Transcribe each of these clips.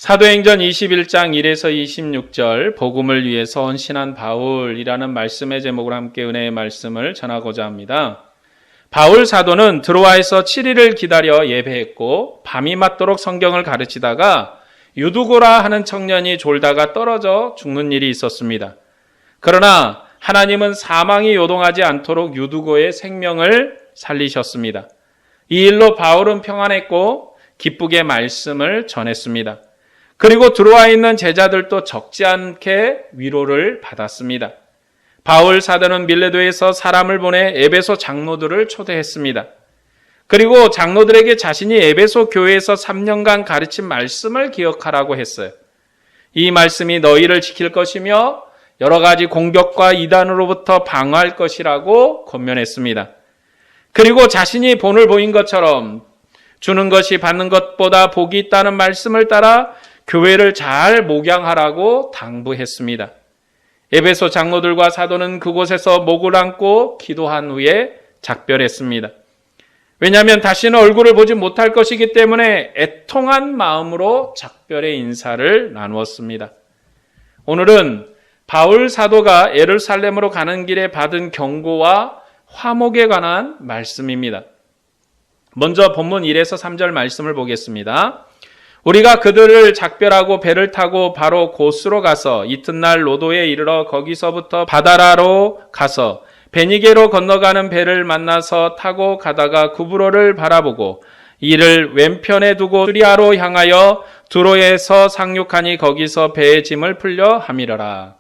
사도행전 21장 1에서 26절 복음을 위해서 헌신한 바울이라는 말씀의 제목으로 함께 은혜의 말씀을 전하고자 합니다. 바울 사도는 드로아에서 7일을 기다려 예배했고 밤이 맞도록 성경을 가르치다가 유두고라 하는 청년이 졸다가 떨어져 죽는 일이 있었습니다. 그러나 하나님은 사망이 요동하지 않도록 유두고의 생명을 살리셨습니다. 이 일로 바울은 평안했고 기쁘게 말씀을 전했습니다. 그리고 들어와 있는 제자들도 적지 않게 위로를 받았습니다. 바울 사도는 밀레도에서 사람을 보내 에베소 장로들을 초대했습니다. 그리고 장로들에게 자신이 에베소 교회에서 3년간 가르친 말씀을 기억하라고 했어요. 이 말씀이 너희를 지킬 것이며 여러 가지 공격과 이단으로부터 방어할 것이라고 권면했습니다. 그리고 자신이 본을 보인 것처럼 주는 것이 받는 것보다 복이 있다는 말씀을 따라 교회를 잘 목양하라고 당부했습니다. 에베소 장로들과 사도는 그곳에서 목을 안고 기도한 후에 작별했습니다. 왜냐하면 다시는 얼굴을 보지 못할 것이기 때문에 애통한 마음으로 작별의 인사를 나누었습니다. 오늘은 바울 사도가 예루살렘으로 가는 길에 받은 경고와 화목에 관한 말씀입니다. 먼저 본문 1에서 3절 말씀을 보겠습니다. 우리가 그들을 작별하고 배를 타고 바로 고스로 가서 이튿날 로도에 이르러 거기서부터 바다라로 가서 베니게로 건너가는 배를 만나서 타고 가다가 구브로를 바라보고 이를 왼편에 두고 수리아로 향하여 두로에서 상륙하니 거기서 배의 짐을 풀려 함이러라.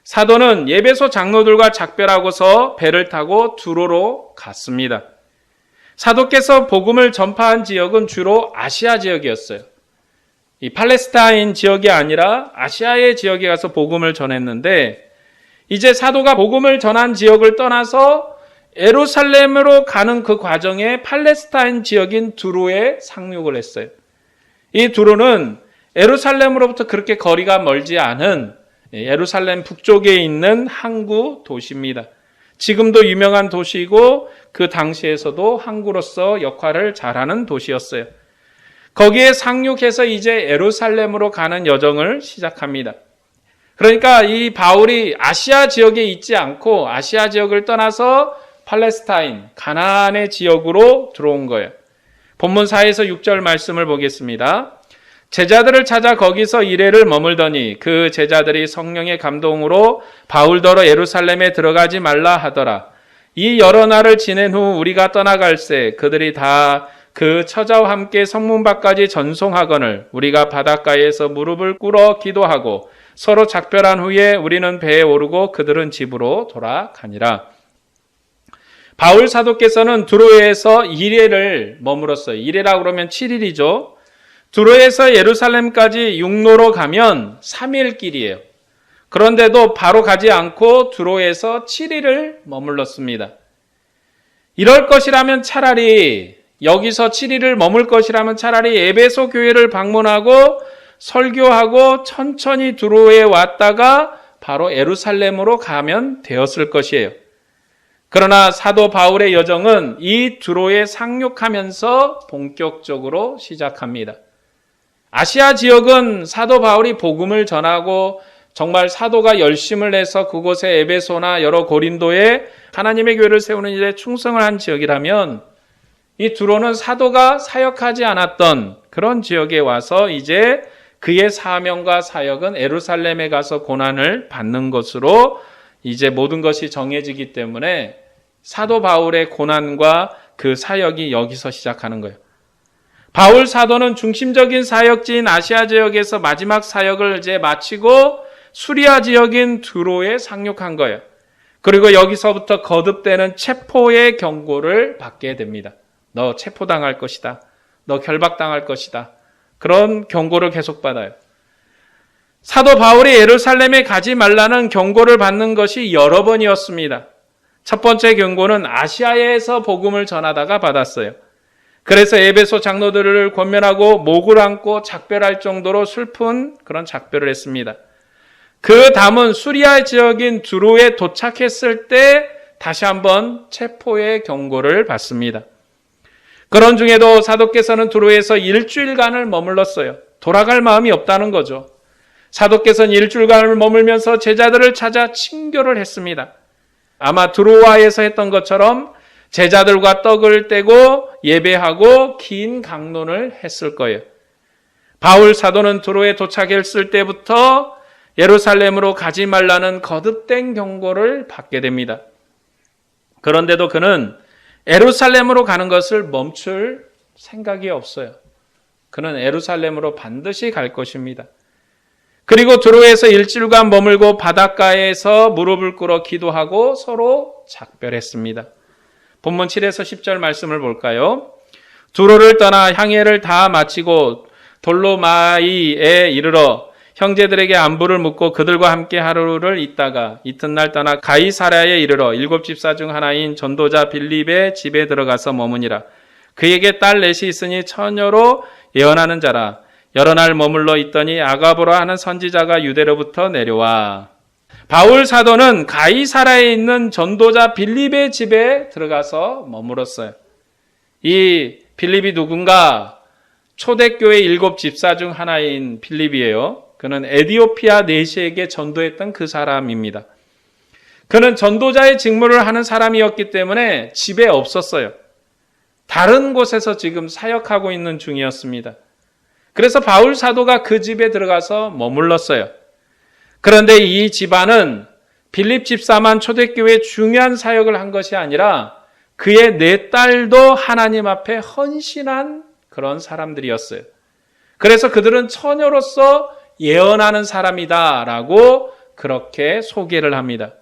사도는 에베소 장로들과 작별하고서 배를 타고 두로로 갔습니다. 사도께서 복음을 전파한 지역은 주로 아시아 지역이었어요. 이 팔레스타인 지역이 아니라 아시아의 지역에 가서 복음을 전했는데 이제 사도가 복음을 전한 지역을 떠나서 예루살렘으로 가는 그 과정에 팔레스타인 지역인 두로에 상륙을 했어요. 이 두로는 예루살렘으로부터 그렇게 거리가 멀지 않은 예루살렘 북쪽에 있는 항구 도시입니다. 지금도 유명한 도시이고 그 당시에서도 항구로서 역할을 잘하는 도시였어요. 거기에 상륙해서 이제 예루살렘으로 가는 여정을 시작합니다. 그러니까 이 바울이 아시아 지역에 있지 않고 아시아 지역을 떠나서 팔레스타인, 가나안의 지역으로 들어온 거예요. 본문 4에서 6절 말씀을 보겠습니다. 제자들을 찾아 거기서 이레를 머물더니 그 제자들이 성령의 감동으로 바울더러 예루살렘에 들어가지 말라 하더라. 이 여러 날을 지낸 후 우리가 떠나갈새 그들이 다 그 처자와 함께 성문 밖까지 전송하거늘 우리가 바닷가에서 무릎을 꿇어 기도하고 서로 작별한 후에 우리는 배에 오르고 그들은 집으로 돌아가니라. 바울 사도께서는 두로에서 이레를 머물었어요. 이레라고 그러면 7일이죠. 두로에서 예루살렘까지 육로로 가면 3일 길이에요. 그런데도 바로 가지 않고 두로에서 7일을 머물렀습니다. 이럴 것이라면 차라리 여기서 7일을 머물 것이라면 차라리 에베소 교회를 방문하고 설교하고 천천히 두로에 왔다가 바로 예루살렘으로 가면 되었을 것이에요. 그러나 사도 바울의 여정은 이 두로에 상륙하면서 본격적으로 시작합니다. 아시아 지역은 사도 바울이 복음을 전하고 정말 사도가 열심을 내서 그곳에 에베소나 여러 고린도에 하나님의 교회를 세우는 일에 충성을 한 지역이라면 이 두로는 사도가 사역하지 않았던 그런 지역에 와서 이제 그의 사명과 사역은 예루살렘에 가서 고난을 받는 것으로 이제 모든 것이 정해지기 때문에 사도 바울의 고난과 그 사역이 여기서 시작하는 거예요. 바울 사도는 중심적인 사역지인 아시아 지역에서 마지막 사역을 이제 마치고 수리아 지역인 두로에 상륙한 거예요. 그리고 여기서부터 거듭되는 체포의 경고를 받게 됩니다. 너 체포당할 것이다. 너 결박당할 것이다. 그런 경고를 계속 받아요. 사도 바울이 예루살렘에 가지 말라는 경고를 받는 것이 여러 번이었습니다. 첫 번째 경고는 아시아에서 복음을 전하다가 받았어요. 그래서 에베소 장로들을 권면하고 목을 안고 작별할 정도로 슬픈 그런 작별을 했습니다. 그 다음은 수리아 지역인 두로에 도착했을 때 다시 한번 체포의 경고를 받습니다. 그런 중에도 사도께서는 두로에서 일주일간을 머물렀어요. 돌아갈 마음이 없다는 거죠. 사도께서는 일주일간 머물면서 제자들을 찾아 친교를 했습니다. 아마 드로아에서 했던 것처럼 제자들과 떡을 떼고 예배하고 긴 강론을 했을 거예요. 바울 사도는 드로에 도착했을 때부터 예루살렘으로 가지 말라는 거듭된 경고를 받게 됩니다. 그런데도 그는 예루살렘으로 가는 것을 멈출 생각이 없어요. 그는 예루살렘으로 반드시 갈 것입니다. 그리고 드로에서 일주일간 머물고 바닷가에서 무릎을 꿇어 기도하고 서로 작별했습니다. 본문 7에서 10절 말씀을 볼까요? 두로를 떠나 향해를 다 마치고 돌로마이에 이르러 형제들에게 안부를 묻고 그들과 함께 하루를 있다가 이튿날 떠나 가이사랴에 이르러 7집사 중 하나인 전도자 빌립의 집에 들어가서 머무니라. 그에게 딸 넷이 있으니 처녀로 예언하는 자라. 여러 날 머물러 있더니 아가보라 하는 선지자가 유대로부터 내려와. 바울 사도는 가이사랴에 있는 전도자 빌립의 집에 들어가서 머물었어요. 이 빌립이 누군가? 초대교회 7집사 중 하나인 빌립이에요. 그는 에디오피아 내시에게 전도했던 그 사람입니다. 그는 전도자의 직무를 하는 사람이었기 때문에 집에 없었어요. 다른 곳에서 지금 사역하고 있는 중이었습니다. 그래서 바울 사도가 그 집에 들어가서 머물렀어요. 그런데 이 집안은 빌립 집사만 초대교회에 중요한 사역을 한 것이 아니라 그의 네 딸도 하나님 앞에 헌신한 그런 사람들이었어요. 그래서 그들은 처녀로서 예언하는 사람이다라고 그렇게 소개를 합니다.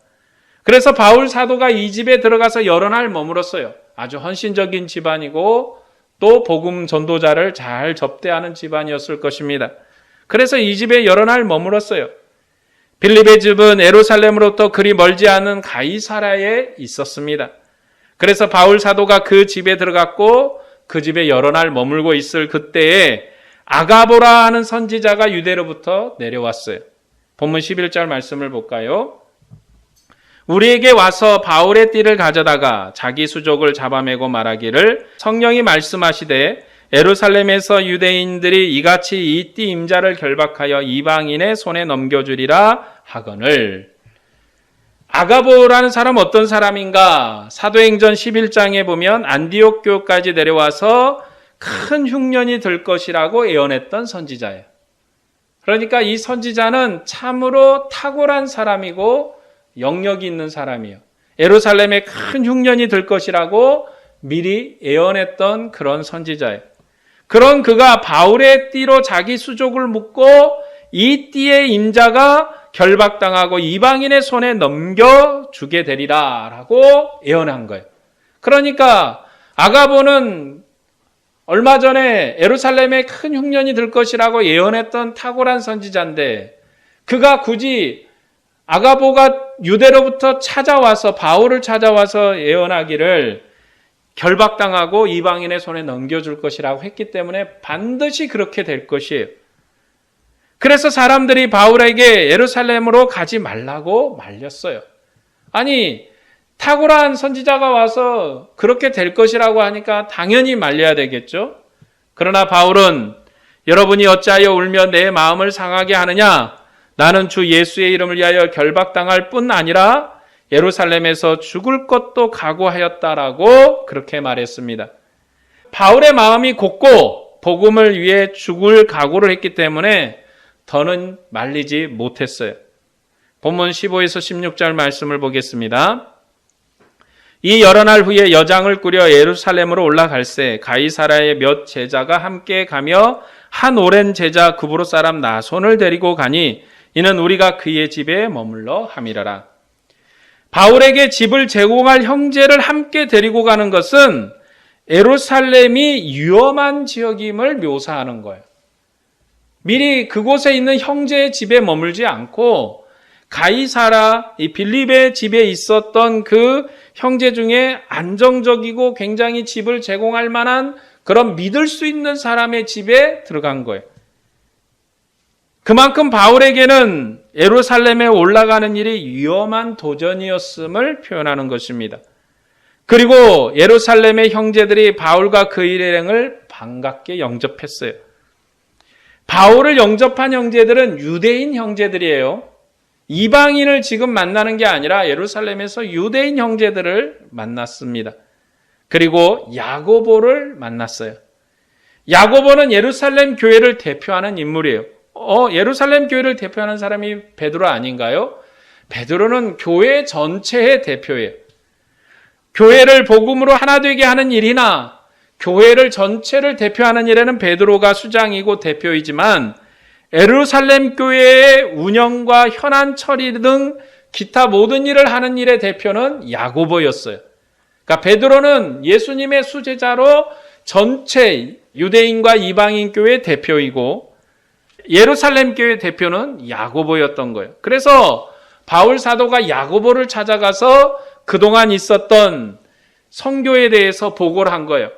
그래서 바울 사도가 이 집에 들어가서 여러 날 머물었어요. 아주 헌신적인 집안이고 또 복음 전도자를 잘 접대하는 집안이었을 것입니다. 그래서 이 집에 여러 날 머물었어요. 빌립의 집은 예루살렘으로부터 그리 멀지 않은 가이사랴에 있었습니다. 그래서 바울 사도가 그 집에 들어갔고 그 집에 여러 날 머물고 있을 그때에 아가보라 하는 선지자가 유대로부터 내려왔어요. 본문 11절 말씀을 볼까요? 우리에게 와서 바울의 띠를 가져다가 자기 수족을 잡아매고 말하기를 성령이 말씀하시되 예루살렘에서 유대인들이 이같이 이 띠 임자를 결박하여 이방인의 손에 넘겨주리라 하거늘. 아가보라는 사람 어떤 사람인가? 사도행전 11장에 보면 안디옥 교까지 내려와서 큰 흉년이 들 것이라고 예언했던 선지자예요. 그러니까 이 선지자는 참으로 탁월한 사람이고 영역이 있는 사람이에요. 예루살렘에 큰 흉년이 들 것이라고 미리 예언했던 그런 선지자예요. 그런 그가 바울의 띠로 자기 수족을 묶고 이 띠의 임자가 결박당하고 이방인의 손에 넘겨주게 되리라 라고 예언한 거예요. 그러니까 아가보는 얼마 전에 예루살렘에 큰 흉년이 들 것이라고 예언했던 탁월한 선지자인데 그가 굳이 아가보가 유대로부터 찾아와서 바울을 찾아와서 예언하기를 결박당하고 이방인의 손에 넘겨줄 것이라고 했기 때문에 반드시 그렇게 될 것이에요. 그래서 사람들이 바울에게 예루살렘으로 가지 말라고 말렸어요. 아니, 탁월한 선지자가 와서 그렇게 될 것이라고 하니까 당연히 말려야 되겠죠. 그러나 바울은 여러분이 어찌하여 울며 내 마음을 상하게 하느냐? 나는 주 예수의 이름을 위하여 결박당할 뿐 아니라 예루살렘에서 죽을 것도 각오하였다라고 그렇게 말했습니다. 바울의 마음이 곧고 복음을 위해 죽을 각오를 했기 때문에 더는 말리지 못했어요. 본문 15에서 16절 말씀을 보겠습니다. 이 여러 날 후에 여장을 꾸려 예루살렘으로 올라갈새 가이사랴의 몇 제자가 함께 가며 한 오랜 제자 구브로 사람 나손을 데리고 가니 이는 우리가 그의 집에 머물러 함이라라. 바울에게 집을 제공할 형제를 함께 데리고 가는 것은 예루살렘이 위험한 지역임을 묘사하는 거예요. 미리 그곳에 있는 형제의 집에 머물지 않고 가이사랴 이 빌립의 집에 있었던 그 형제 중에 안정적이고 굉장히 집을 제공할 만한 그런 믿을 수 있는 사람의 집에 들어간 거예요. 그만큼 바울에게는 예루살렘에 올라가는 일이 위험한 도전이었음을 표현하는 것입니다. 그리고 예루살렘의 형제들이 바울과 그 일행을 반갑게 영접했어요. 바울을 영접한 형제들은 유대인 형제들이에요. 이방인을 지금 만나는 게 아니라 예루살렘에서 유대인 형제들을 만났습니다. 그리고 야고보를 만났어요. 야고보는 예루살렘 교회를 대표하는 인물이에요. 예루살렘 교회를 대표하는 사람이 베드로 아닌가요? 베드로는 교회 전체의 대표예요. 교회를 복음으로 하나 되게 하는 일이나 교회를 전체를 대표하는 일에는 베드로가 수장이고 대표이지만 예루살렘 교회의 운영과 현안 처리 등 기타 모든 일을 하는 일의 대표는 야고보였어요. 그러니까 베드로는 예수님의 수제자로 전체 유대인과 이방인 교회 대표이고 예루살렘 교회 대표는 야고보였던 거예요. 그래서 바울 사도가 야고보를 찾아가서 그동안 있었던 선교에 대해서 보고를 한 거예요.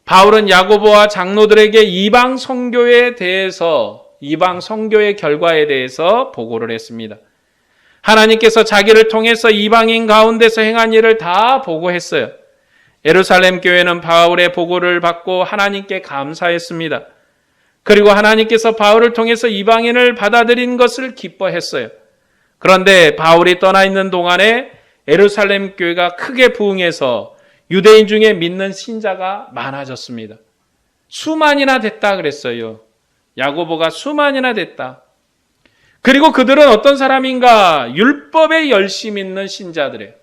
바울은 야고보와 장로들에게 이방 선교에 대해서, 이방 선교의 결과에 대해서 보고를 했습니다. 하나님께서 자기를 통해서 이방인 가운데서 행한 일을 다 보고했어요. 예루살렘 교회는 바울의 보고를 받고 하나님께 감사했습니다. 그리고 하나님께서 바울을 통해서 이방인을 받아들인 것을 기뻐했어요. 그런데 바울이 떠나 있는 동안에 예루살렘 교회가 크게 부흥해서 유대인 중에 믿는 신자가 많아졌습니다. 수만이나 됐다 그랬어요. 야고보가 수만이나 됐다. 그리고 그들은 어떤 사람인가? 율법에 열심 있는 신자들이에요.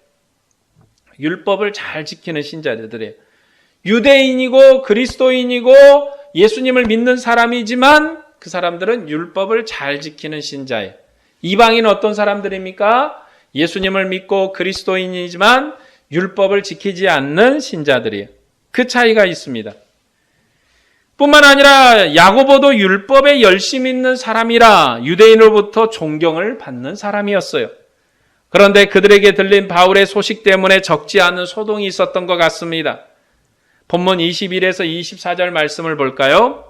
율법을 잘 지키는 신자들이에요. 유대인이고 그리스도인이고 예수님을 믿는 사람이지만 그 사람들은 율법을 잘 지키는 신자예요. 이방인은 어떤 사람들입니까? 예수님을 믿고 그리스도인이지만 율법을 지키지 않는 신자들이에요. 그 차이가 있습니다. 뿐만 아니라 야고보도 율법에 열심 있는 사람이라 유대인으로부터 존경을 받는 사람이었어요. 그런데 그들에게 들린 바울의 소식 때문에 적지 않은 소동이 있었던 것 같습니다. 본문 21에서 24절 말씀을 볼까요?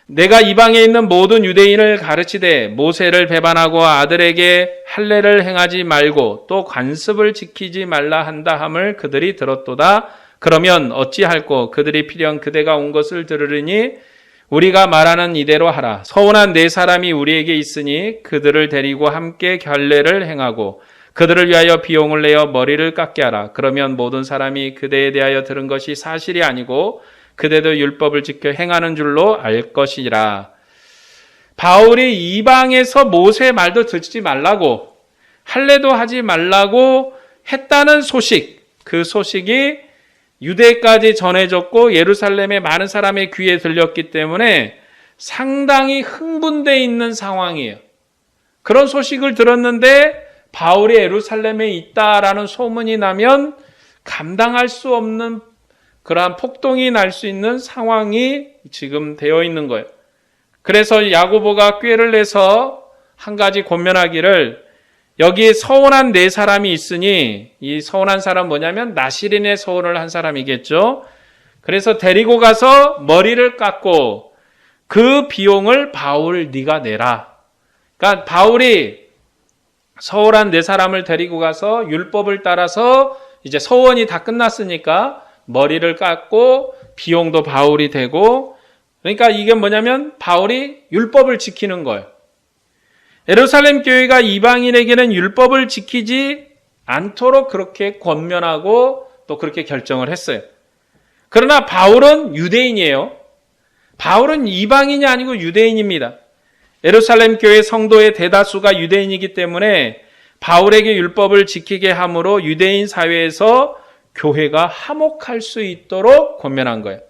내가 이방에 있는 모든 유대인을 가르치되 모세를 배반하고 아들에게 할례를 행하지 말고 또 관습을 지키지 말라 한다 함을 그들이 들었도다. 그러면 어찌할꼬 그들이 필연 그대가 온 것을 들으리니 우리가 말하는 이대로 하라. 서운한 네 사람이 우리에게 있으니 그들을 데리고 함께 결례를 행하고 그들을 위하여 비용을 내어 머리를 깎게 하라. 그러면 모든 사람이 그대에 대하여 들은 것이 사실이 아니고 그대도 율법을 지켜 행하는 줄로 알 것이라. 바울이 이방에서 모세의 말도 듣지 말라고 할례도 하지 말라고 했다는 소식, 그 소식이 유대까지 전해졌고 예루살렘의 많은 사람의 귀에 들렸기 때문에 상당히 흥분되어 있는 상황이에요. 그런 소식을 들었는데 바울이 예루살렘에 있다라는 소문이 나면 감당할 수 없는 그러한 폭동이 날 수 있는 상황이 지금 되어 있는 거예요. 그래서 야고보가 꾀를 내서 한 가지 권면하기를 여기 서운한 네 사람이 있으니 이 서운한 사람 뭐냐면 나시린의 서운을 한 사람이겠죠. 그래서 데리고 가서 머리를 깎고 그 비용을 바울 네가 내라. 그러니까 바울이 서운한 네 사람을 데리고 가서 율법을 따라서 이제 서원이 다 끝났으니까 머리를 깎고 비용도 바울이 되고 그러니까 이게 뭐냐면 바울이 율법을 지키는 거예요. 예루살렘 교회가 이방인에게는 율법을 지키지 않도록 그렇게 권면하고 또 그렇게 결정을 했어요. 그러나 바울은 유대인이에요. 바울은 이방인이 아니고 유대인입니다. 예루살렘 교회 성도의 대다수가 유대인이기 때문에 바울에게 율법을 지키게 함으로 유대인 사회에서 교회가 화목할 수 있도록 권면한 거예요.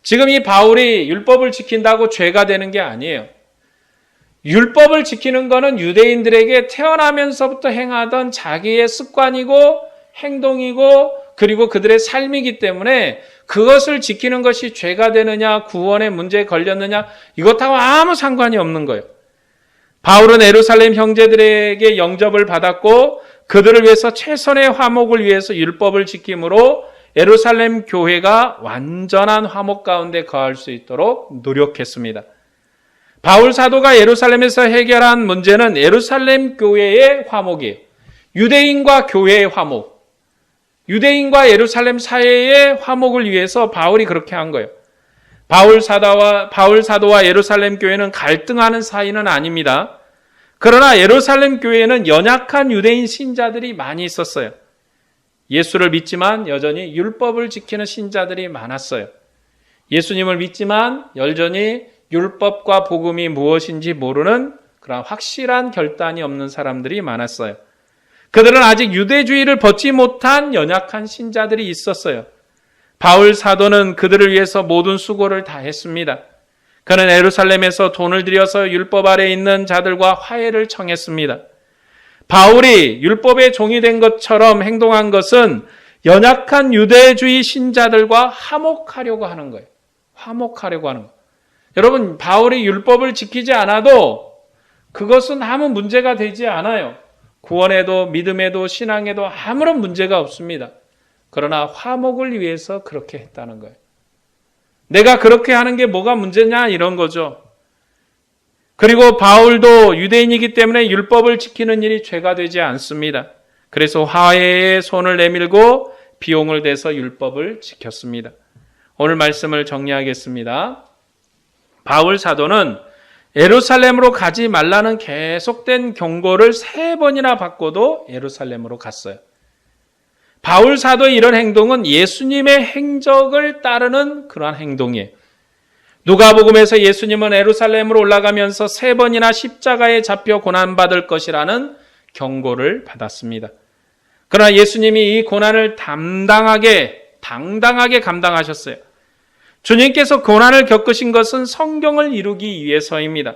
지금 이 바울이 율법을 지킨다고 죄가 되는 게 아니에요. 율법을 지키는 것은 유대인들에게 태어나면서부터 행하던 자기의 습관이고 행동이고 그리고 그들의 삶이기 때문에 그것을 지키는 것이 죄가 되느냐 구원의 문제에 걸렸느냐 이것하고 아무 상관이 없는 거예요. 바울은 예루살렘 형제들에게 영접을 받았고 그들을 위해서 최선의 화목을 위해서 율법을 지킴으로 예루살렘 교회가 완전한 화목 가운데 거할 수 있도록 노력했습니다. 바울 사도가 예루살렘에서 해결한 문제는 예루살렘 교회의 화목이에요. 유대인과 교회의 화목, 유대인과 예루살렘 사회의 화목을 위해서 바울이 그렇게 한 거예요. 바울 사도와 예루살렘 교회는 갈등하는 사이는 아닙니다. 그러나 예루살렘 교회에는 연약한 유대인 신자들이 많이 있었어요. 예수를 믿지만 여전히 율법을 지키는 신자들이 많았어요. 예수님을 믿지만 여전히 율법과 복음이 무엇인지 모르는 그런 확실한 결단이 없는 사람들이 많았어요. 그들은 아직 유대주의를 벗지 못한 연약한 신자들이 있었어요. 바울 사도는 그들을 위해서 모든 수고를 다했습니다. 그는 예루살렘에서 돈을 들여서 율법 아래 있는 자들과 화해를 청했습니다. 바울이 율법의 종이 된 것처럼 행동한 것은 연약한 유대주의 신자들과 화목하려고 하는 거예요. 화목하려고 하는 거예요. 여러분, 바울이 율법을 지키지 않아도 그것은 아무 문제가 되지 않아요. 구원에도 믿음에도 신앙에도 아무런 문제가 없습니다. 그러나 화목을 위해서 그렇게 했다는 거예요. 내가 그렇게 하는 게 뭐가 문제냐 이런 거죠. 그리고 바울도 유대인이기 때문에 율법을 지키는 일이 죄가 되지 않습니다. 그래서 화해에 손을 내밀고 비용을 대서 율법을 지켰습니다. 오늘 말씀을 정리하겠습니다. 바울 사도는 예루살렘으로 가지 말라는 계속된 경고를 3번이나 받고도 예루살렘으로 갔어요. 바울 사도의 이런 행동은 예수님의 행적을 따르는 그러한 행동이에요. 누가복음에서 예수님은 예루살렘으로 올라가면서 3번이나 십자가에 잡혀 고난받을 것이라는 경고를 받았습니다. 그러나 예수님이 이 고난을 당당하게 감당하셨어요. 주님께서 고난을 겪으신 것은 성경을 이루기 위해서입니다.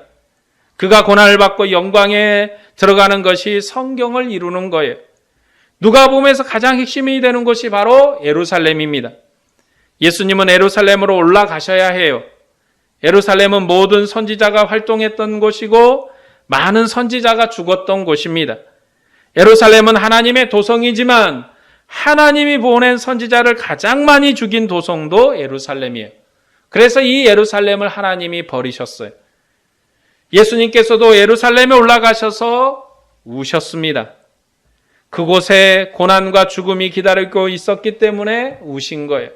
그가 고난을 받고 영광에 들어가는 것이 성경을 이루는 거예요. 누가복음에서 가장 핵심이 되는 곳이 바로 예루살렘입니다. 예수님은 예루살렘으로 올라가셔야 해요. 예루살렘은 모든 선지자가 활동했던 곳이고 많은 선지자가 죽었던 곳입니다. 예루살렘은 하나님의 도성이지만 하나님이 보낸 선지자를 가장 많이 죽인 도성도 예루살렘이에요. 그래서 이 예루살렘을 하나님이 버리셨어요. 예수님께서도 예루살렘에 올라가셔서 우셨습니다. 그곳에 고난과 죽음이 기다리고 있었기 때문에 우신 거예요.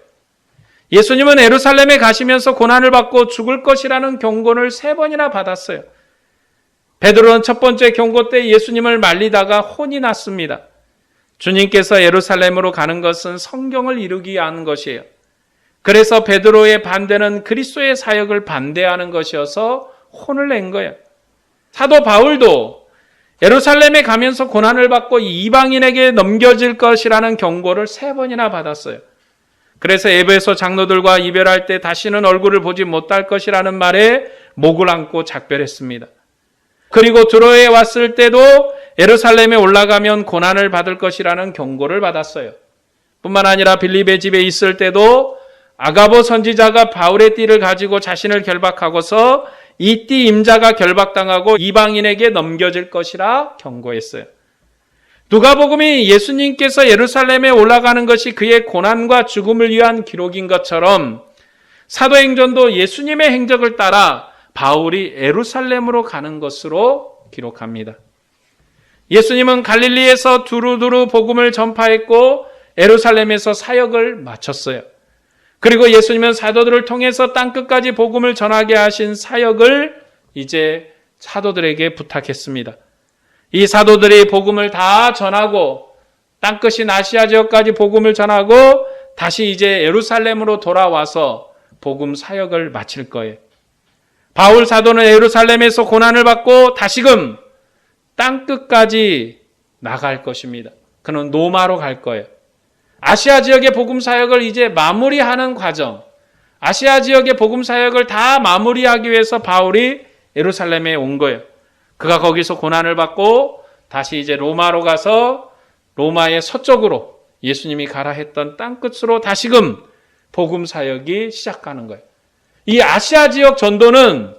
예수님은 예루살렘에 가시면서 고난을 받고 죽을 것이라는 경고를 3번이나 받았어요. 베드로는 첫 번째 경고 때 예수님을 말리다가 혼이 났습니다. 주님께서 예루살렘으로 가는 것은 성경을 이루기 위한 것이에요. 그래서 베드로의 반대는 그리스도의 사역을 반대하는 것이어서 혼을 낸 거예요. 사도 바울도 예루살렘에 가면서 고난을 받고 이방인에게 넘겨질 것이라는 경고를 3번이나 받았어요. 그래서 에베소 장로들과 이별할 때 다시는 얼굴을 보지 못할 것이라는 말에 목을 안고 작별했습니다. 그리고 드로에 왔을 때도 예루살렘에 올라가면 고난을 받을 것이라는 경고를 받았어요. 뿐만 아니라 빌립의 집에 있을 때도 아가보 선지자가 바울의 띠를 가지고 자신을 결박하고서 이 띠 임자가 결박당하고 이방인에게 넘겨질 것이라 경고했어요. 누가복음이 예수님께서 예루살렘에 올라가는 것이 그의 고난과 죽음을 위한 기록인 것처럼 사도행전도 예수님의 행적을 따라 바울이 예루살렘으로 가는 것으로 기록합니다. 예수님은 갈릴리에서 두루두루 복음을 전파했고 예루살렘에서 사역을 마쳤어요. 그리고 예수님은 사도들을 통해서 땅끝까지 복음을 전하게 하신 사역을 이제 사도들에게 부탁했습니다. 이 사도들이 복음을 다 전하고 땅끝인 아시아 지역까지 복음을 전하고 다시 이제 예루살렘으로 돌아와서 복음 사역을 마칠 거예요. 바울 사도는 예루살렘에서 고난을 받고 다시금 땅끝까지 나갈 것입니다. 그는 로마로 갈 거예요. 아시아 지역의 복음 사역을 이제 마무리하는 과정, 아시아 지역의 복음 사역을 다 마무리하기 위해서 바울이 예루살렘에 온 거예요. 그가 거기서 고난을 받고 다시 이제 로마로 가서 로마의 서쪽으로 예수님이 가라 했던 땅끝으로 다시금 복음 사역이 시작하는 거예요. 이 아시아 지역 전도는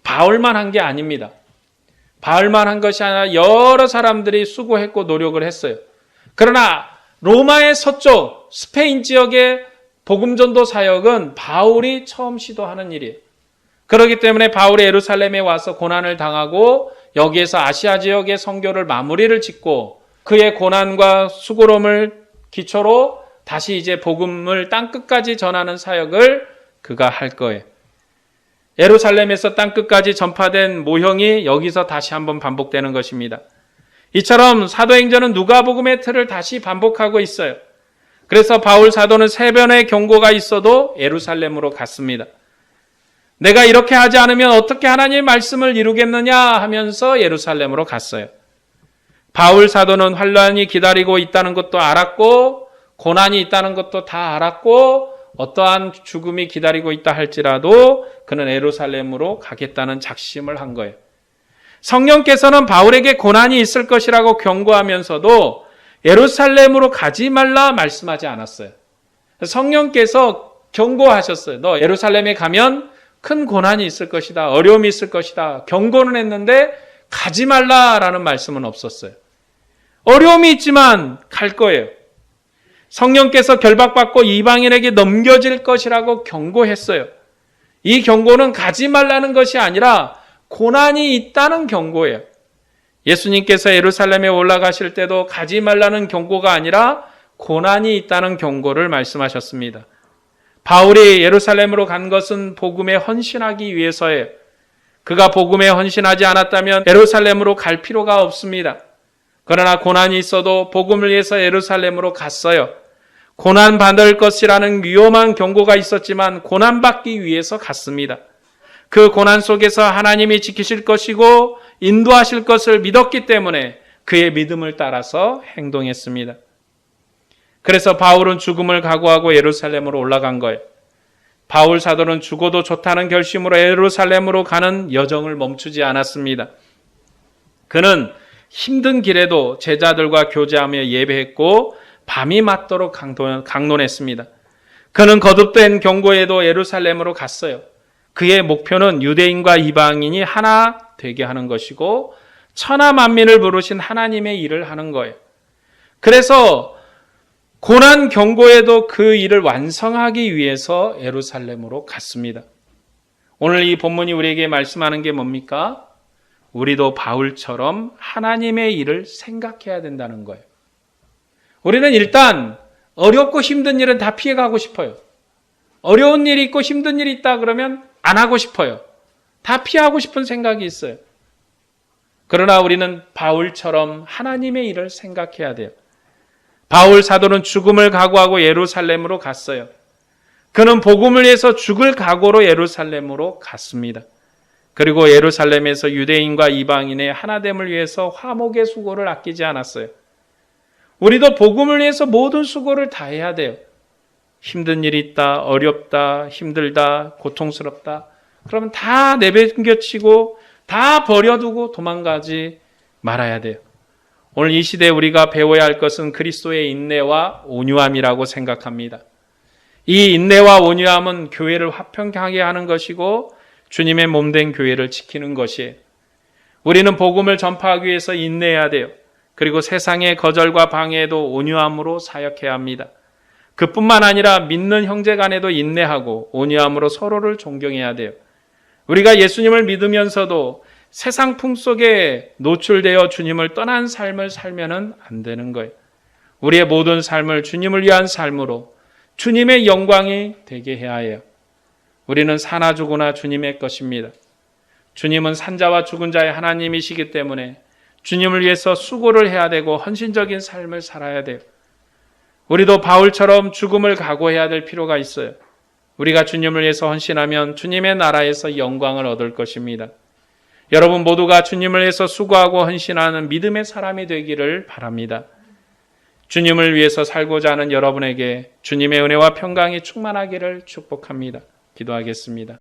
바울만 한 게 아닙니다. 바울만 한 것이 아니라 여러 사람들이 수고했고 노력을 했어요. 그러나 로마의 서쪽 스페인 지역의 복음 전도 사역은 바울이 처음 시도하는 일이에요. 그렇기 때문에 바울이 예루살렘에 와서 고난을 당하고 여기에서 아시아 지역의 선교를 마무리를 짓고 그의 고난과 수고로움을 기초로 다시 이제 복음을 땅끝까지 전하는 사역을 그가 할 거예요. 예루살렘에서 땅끝까지 전파된 모형이 여기서 다시 한번 반복되는 것입니다. 이처럼 사도행전은 누가복음의 틀을 다시 반복하고 있어요. 그래서 바울 사도는 3번의 경고가 있어도 예루살렘으로 갔습니다. 내가 이렇게 하지 않으면 어떻게 하나님의 말씀을 이루겠느냐 하면서 예루살렘으로 갔어요. 바울 사도는 환란이 기다리고 있다는 것도 알았고 고난이 있다는 것도 다 알았고 어떠한 죽음이 기다리고 있다 할지라도 그는 예루살렘으로 가겠다는 작심을 한 거예요. 성령께서는 바울에게 고난이 있을 것이라고 경고하면서도 예루살렘으로 가지 말라 말씀하지 않았어요. 성령께서 경고하셨어요. 너 예루살렘에 가면 큰 고난이 있을 것이다. 어려움이 있을 것이다. 경고는 했는데 가지 말라라는 말씀은 없었어요. 어려움이 있지만 갈 거예요. 성령께서 결박받고 이방인에게 넘겨질 것이라고 경고했어요. 이 경고는 가지 말라는 것이 아니라 고난이 있다는 경고예요. 예수님께서 예루살렘에 올라가실 때도 가지 말라는 경고가 아니라 고난이 있다는 경고를 말씀하셨습니다. 바울이 예루살렘으로 간 것은 복음에 헌신하기 위해서예요. 그가 복음에 헌신하지 않았다면 예루살렘으로 갈 필요가 없습니다. 그러나 고난이 있어도 복음을 위해서 예루살렘으로 갔어요. 고난받을 것이라는 위험한 경고가 있었지만 고난받기 위해서 갔습니다. 그 고난 속에서 하나님이 지키실 것이고 인도하실 것을 믿었기 때문에 그의 믿음을 따라서 행동했습니다. 그래서 바울은 죽음을 각오하고 예루살렘으로 올라간 거예요. 바울 사도는 죽어도 좋다는 결심으로 예루살렘으로 가는 여정을 멈추지 않았습니다. 그는 힘든 길에도 제자들과 교제하며 예배했고 밤이 맞도록 강론했습니다. 그는 거듭된 경고에도 예루살렘으로 갔어요. 그의 목표는 유대인과 이방인이 하나 되게 하는 것이고 천하 만민을 부르신 하나님의 일을 하는 거예요. 그래서 고난 경고에도 그 일을 완성하기 위해서 예루살렘으로 갔습니다. 오늘 이 본문이 우리에게 말씀하는 게 뭡니까? 우리도 바울처럼 하나님의 일을 생각해야 된다는 거예요. 우리는 일단 어렵고 힘든 일은 다 피해가고 싶어요. 어려운 일이 있고 힘든 일이 있다 그러면 안 하고 싶어요. 다 피하고 싶은 생각이 있어요. 그러나 우리는 바울처럼 하나님의 일을 생각해야 돼요. 바울 사도는 죽음을 각오하고 예루살렘으로 갔어요. 그는 복음을 위해서 죽을 각오로 예루살렘으로 갔습니다. 그리고 예루살렘에서 유대인과 이방인의 하나됨을 위해서 화목의 수고를 아끼지 않았어요. 우리도 복음을 위해서 모든 수고를 다해야 돼요. 힘든 일이 있다, 어렵다, 힘들다, 고통스럽다. 그러면 다 내팽겨치고 다 버려두고 도망가지 말아야 돼요. 오늘 이 시대에 우리가 배워야 할 것은 그리스도의 인내와 온유함이라고 생각합니다. 이 인내와 온유함은 교회를 화평하게 하는 것이고 주님의 몸된 교회를 지키는 것이에요. 우리는 복음을 전파하기 위해서 인내해야 돼요. 그리고 세상의 거절과 방해에도 온유함으로 사역해야 합니다. 그뿐만 아니라 믿는 형제 간에도 인내하고 온유함으로 서로를 존경해야 돼요. 우리가 예수님을 믿으면서도 세상 풍속에 노출되어 주님을 떠난 삶을 살면은 안 되는 거예요. 우리의 모든 삶을 주님을 위한 삶으로 주님의 영광이 되게 해야 해요. 우리는 사나 죽으나 주님의 것입니다. 주님은 산자와 죽은 자의 하나님이시기 때문에 주님을 위해서 수고를 해야 되고 헌신적인 삶을 살아야 돼요. 우리도 바울처럼 죽음을 각오해야 될 필요가 있어요. 우리가 주님을 위해서 헌신하면 주님의 나라에서 영광을 얻을 것입니다. 여러분 모두가 주님을 위해서 수고하고 헌신하는 믿음의 사람이 되기를 바랍니다. 주님을 위해서 살고자 하는 여러분에게 주님의 은혜와 평강이 충만하기를 축복합니다. 기도하겠습니다.